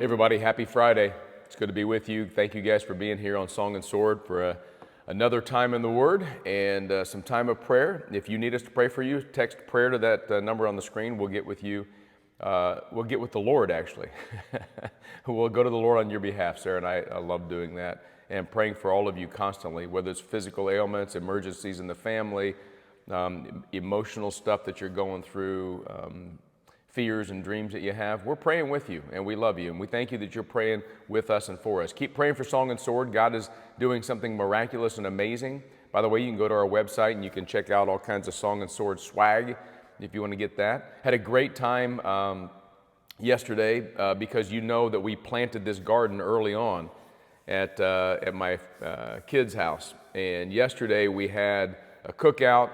Hey everybody, happy Friday. It's good to be with you. Thank you guys for being here on Song and Sword for another time in the Word and some time of prayer. If you need us to pray for you, text prayer to that number on the screen. We'll get with you. We'll get with the Lord, actually. We'll go to the Lord on your behalf. Sarah and I love doing that and praying for all of you constantly, whether it's physical ailments, emergencies in the family, emotional stuff that you're going through, fears and dreams that you have. We're praying with you, and we love you, and we thank you that you're praying with us and for us. Keep praying for Song and Sword. God is doing something miraculous and amazing. By the way, you can go to our website and you can check out all kinds of Song and Sword swag if you want to get that. Had a great time yesterday because you know that we planted this garden early on at my kids' house, and yesterday we had a cookout.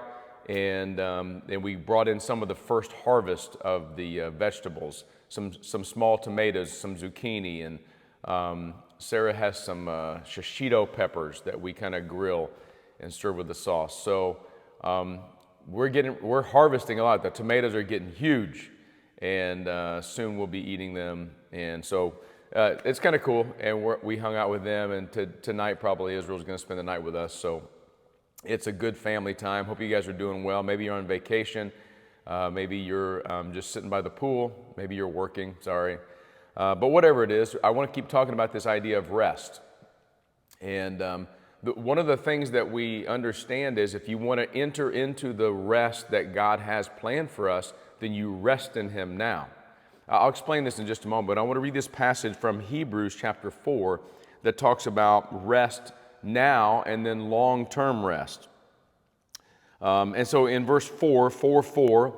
And we brought in some of the first harvest of the vegetables, some small tomatoes, some zucchini, and Sarah has some shishito peppers that we kind of grill and serve with the sauce. So we're harvesting a lot. The tomatoes are getting huge, and soon we'll be eating them. And so it's kind of cool. And we hung out with them, and tonight probably Israel's going to spend the night with us. So it's a good family time. Hope you guys are doing well. Maybe you're on vacation. Maybe you're just sitting by the pool. Maybe you're working, sorry. But whatever it is, I want to keep talking about this idea of rest. And one of the things that we understand is if you want to enter into the rest that God has planned for us, then you rest in Him now. I'll explain this in just a moment, but I want to read this passage from Hebrews chapter 4 that talks about rest now and then long-term rest. And so in verse 4,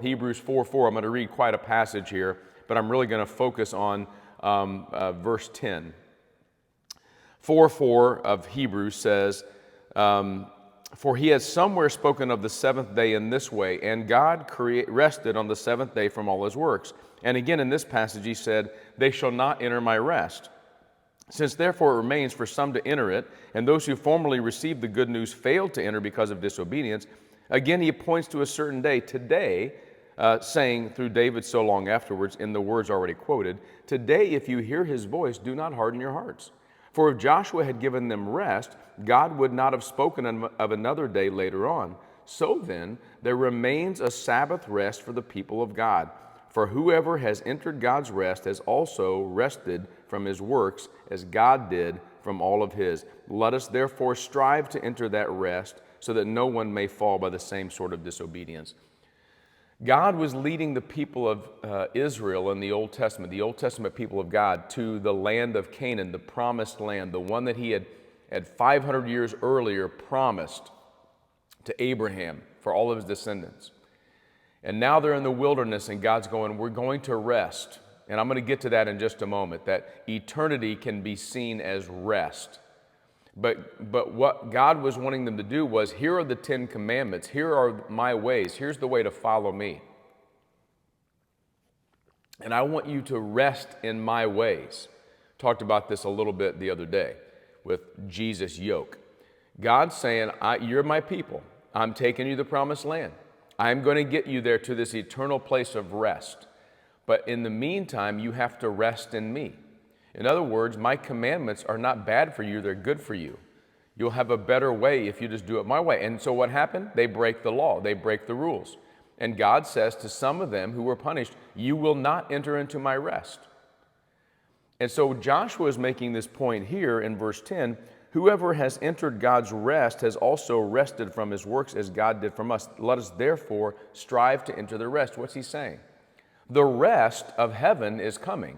Hebrews 4:4, I'm going to read quite a passage here, but I'm really going to focus on verse 10. 4:4 of Hebrews says, "For he has somewhere spoken of the seventh day in this way, and God rested on the seventh day from all his works." And again in this passage he said, "They shall not enter my rest. Since therefore it remains for some to enter it, and those who formerly received the good news failed to enter because of disobedience, again he points to a certain day, today, saying through David so long afterwards in the words already quoted, 'Today if you hear his voice, do not harden your hearts.' For if Joshua had given them rest, God would not have spoken of another day later on. So then, there remains a Sabbath rest for the people of God. For whoever has entered God's rest has also rested from his works as God did from all of his. Let us therefore strive to enter that rest so that no one may fall by the same sort of disobedience." God was leading the people of Israel in the Old Testament people of God, to the land of Canaan, the promised land, the one that he had 500 years earlier promised to Abraham for all of his descendants. And now they're in the wilderness, and God's going, we're going to rest. And I'm going to get to that in just a moment, that eternity can be seen as rest. But what God was wanting them to do was, here are the 10 commandments. Here are my ways. Here's the way to follow me. And I want you to rest in my ways. Talked about this a little bit the other day with Jesus' yoke. God's saying, you're my people. I'm taking you to the promised land. I'm going to get you there to this eternal place of rest. But in the meantime, you have to rest in me. In other words, my commandments are not bad for you, they're good for you. You'll have a better way if you just do it my way. And so what happened? They break the law, they break the rules. And God says to some of them who were punished, you will not enter into my rest. And so Joshua is making this point here in verse 10, whoever has entered God's rest has also rested from his works as God did from us. Let us therefore strive to enter the rest. What's he saying? The rest of heaven is coming.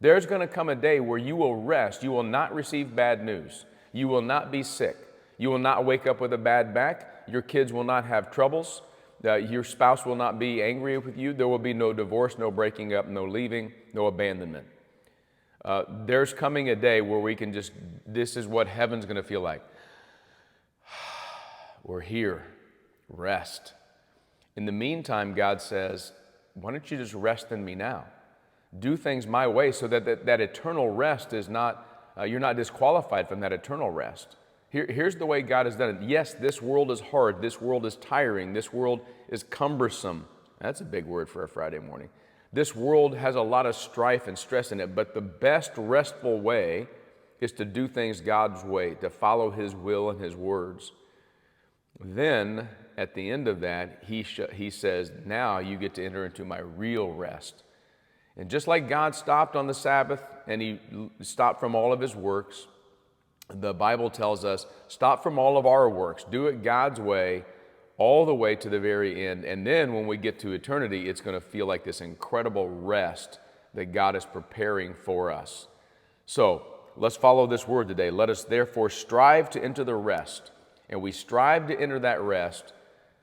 There's going to come a day where you will rest. You will not receive bad news. You will not be sick. You will not wake up with a bad back. Your kids will not have troubles. Your spouse will not be angry with you. There will be no divorce, no breaking up, no leaving, no abandonment. There's coming a day where we can just, this is what heaven's going to feel like. We're here. Rest. In the meantime, God says, why don't you just rest in me now? Do things my way so that eternal rest is not, you're not disqualified from that eternal rest. Here's the way God has done it. Yes, this world is hard. This world is tiring. This world is cumbersome. That's a big word for a Friday morning. This world has a lot of strife and stress in it, but the best restful way is to do things God's way, to follow His will and His words. Then, at the end of that, he says, now you get to enter into my real rest. And just like God stopped on the Sabbath and He stopped from all of His works, the Bible tells us, stop from all of our works, do it God's way, all the way to the very end. And then when we get to eternity, it's going to feel like this incredible rest that God is preparing for us. So let's follow this word today. Let us therefore strive to enter the rest. And we strive to enter that rest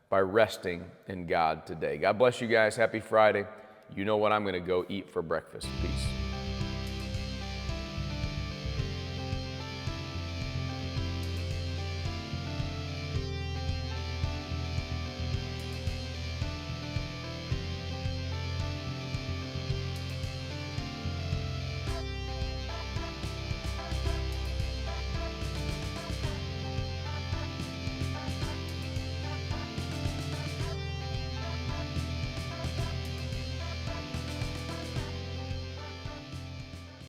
by resting in God today. God bless you guys. Happy Friday. You know what I'm going to go eat for breakfast. Peace.